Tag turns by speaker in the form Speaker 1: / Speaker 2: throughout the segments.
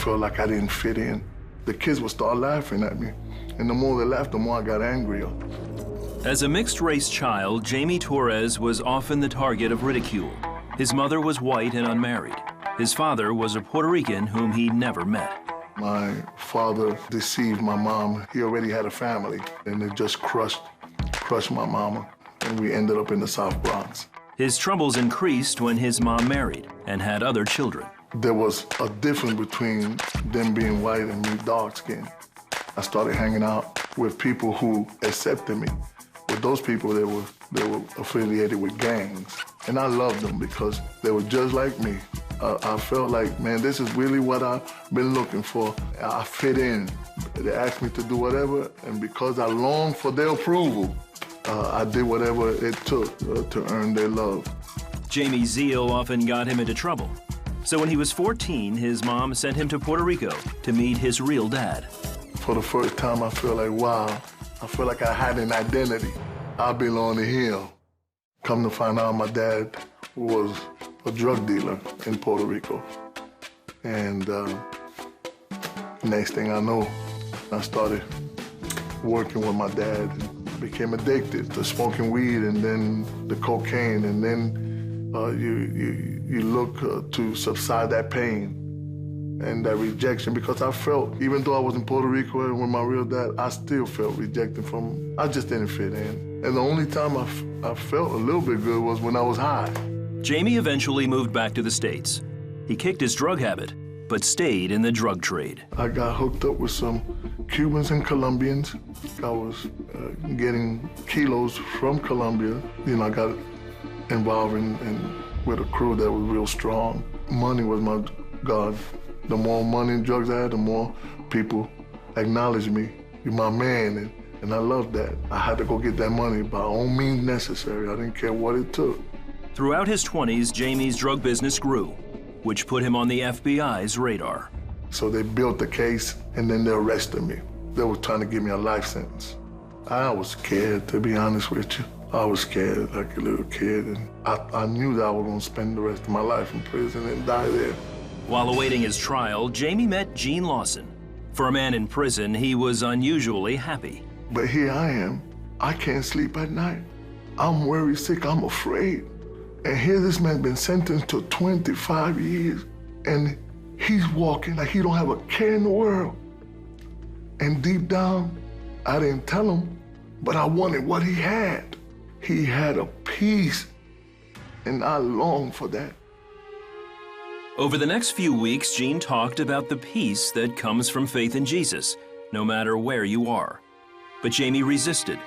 Speaker 1: felt like I didn't fit in. The kids would start laughing at me, and the more they laughed, the more I got angrier.
Speaker 2: As a mixed-race child, Jamie Torres was often the target of ridicule. His mother was white and unmarried. His father was a Puerto Rican whom he never met.
Speaker 1: My father deceived my mom. He already had a family, and it just crushed my mama, and we ended up in the South Bronx.
Speaker 2: His troubles increased when his mom married and had other children.
Speaker 1: There was a difference between them being white and me dark-skinned. I started hanging out with people who accepted me. With those people, they were affiliated with gangs. And I loved them because they were just like me. I felt like, man, this is really what I've been looking for. I fit in. They asked me to do whatever, and because I longed for their approval, I did whatever it took to earn their love.
Speaker 2: Jamie's zeal often got him into trouble. So when he was 14, his mom sent him to Puerto Rico to meet his real dad.
Speaker 1: For the first time, I feel like, wow, I feel like I had an identity. I belong to him. Come to find out, my dad was a drug dealer in Puerto Rico. And next thing I know, I started working with my dad and became addicted to smoking weed and then the cocaine, and then you look to subside that pain and that rejection, because I felt, even though I was in Puerto Rico and with my real dad, I still felt rejected from, I just didn't fit in. And the only time I felt a little bit good was when I was high.
Speaker 2: Jamie eventually moved back to the States. He kicked his drug habit, but stayed in the drug trade.
Speaker 1: I got hooked up with some Cubans and Colombians. I was getting kilos from Colombia. You know, I got involved with a crew that was real strong. Money was my God. The more money and drugs I had, the more people acknowledged me. You're my man, and I loved that. I had to go get that money by all means necessary. I didn't care what it took.
Speaker 2: Throughout his 20s, Jamie's drug business grew, which put him on the FBI's radar.
Speaker 1: So they built the case, and then they arrested me. They were trying to give me a life sentence. I was scared, to be honest with you. I was scared like a little kid, and I knew that I was going to spend the rest of my life in prison and die there.
Speaker 2: While awaiting his trial, Jamie met Gene Lawson. For a man in prison, he was unusually happy.
Speaker 1: But here I am. I can't sleep at night. I'm worried sick, I'm afraid. And here this man's been sentenced to 25 years, and he's walking like he don't have a care in the world. And deep down, I didn't tell him, but I wanted what he had. He had a peace, and I longed for that.
Speaker 2: Over the next few weeks, Gene talked about the peace that comes from faith in Jesus, no matter where you are. But Jamie resisted,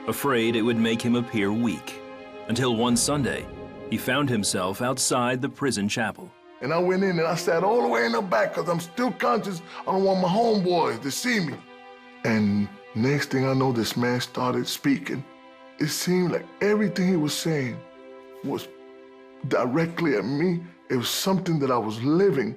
Speaker 2: afraid it would make him appear weak. Until one Sunday, he found himself outside the prison chapel.
Speaker 1: And I went in and I sat all the way in the back because I'm still conscious. I don't want my homeboys to see me. And next thing I know, this man started speaking. It seemed like everything he was saying was directly at me. It was something that I was living.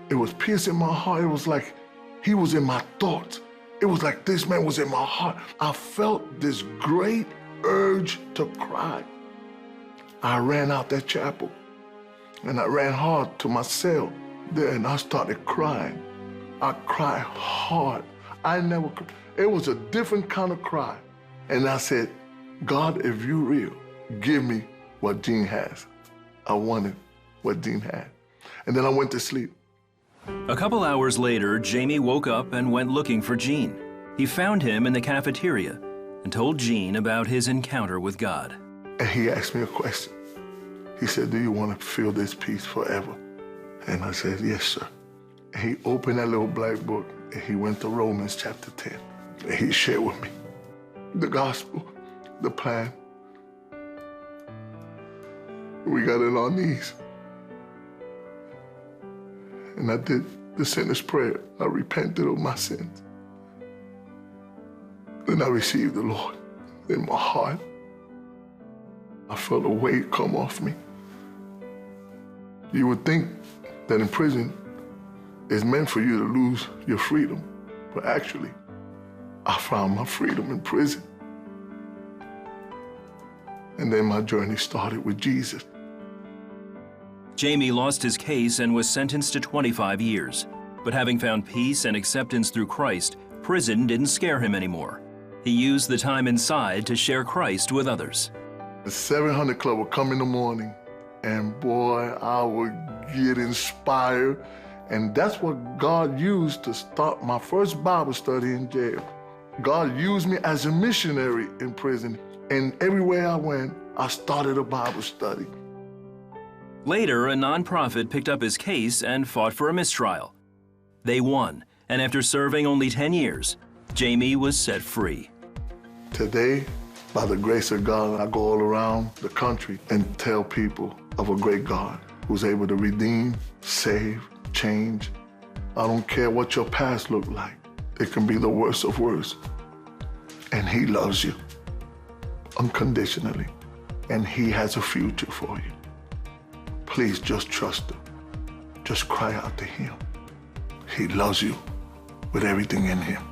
Speaker 1: It was piercing my heart. It was like he was in my thoughts. It was like this man was in my heart. I felt this great urge to cry. I ran out that chapel, and I ran hard to my cell there, and I started crying. I cried hard. It was a different kind of cry. And I said, God, if you're real, give me what Gene has. I wanted what Gene had. And then I went to sleep.
Speaker 2: A couple hours later, Jamie woke up and went looking for Gene. He found him in the cafeteria and told Gene about his encounter with God.
Speaker 1: And he asked me a question. He said, do you want to feel this peace forever? And I said, yes, sir. And he opened that little black book and he went to Romans chapter 10. And he shared with me the gospel, the plan. We got it on our knees. And I did the sinner's prayer. I repented of my sins. Then I received the Lord in my heart. I felt a weight come off me. You would think that in prison, it's meant for you to lose your freedom. But actually, I found my freedom in prison. And then my journey started with Jesus.
Speaker 2: Jamie lost his case and was sentenced to 25 years. But having found peace and acceptance through Christ, prison didn't scare him anymore. He used the time inside to share Christ with others.
Speaker 1: The 700 Club would come in the morning, and boy, I would get inspired. And that's what God used to start my first Bible study in jail. God used me as a missionary in prison, and everywhere I went, I started a Bible study.
Speaker 2: Later, a nonprofit picked up his case and fought for a mistrial. They won, and after serving only 10 years, Jamie was set free.
Speaker 1: Today, by the grace of God, I go all around the country and tell people of a great God who's able to redeem, save, change. I don't care what your past looked like. It can be the worst of worst. And He loves you unconditionally. And He has a future for you. Please just trust Him. Just cry out to Him. He loves you with everything in Him.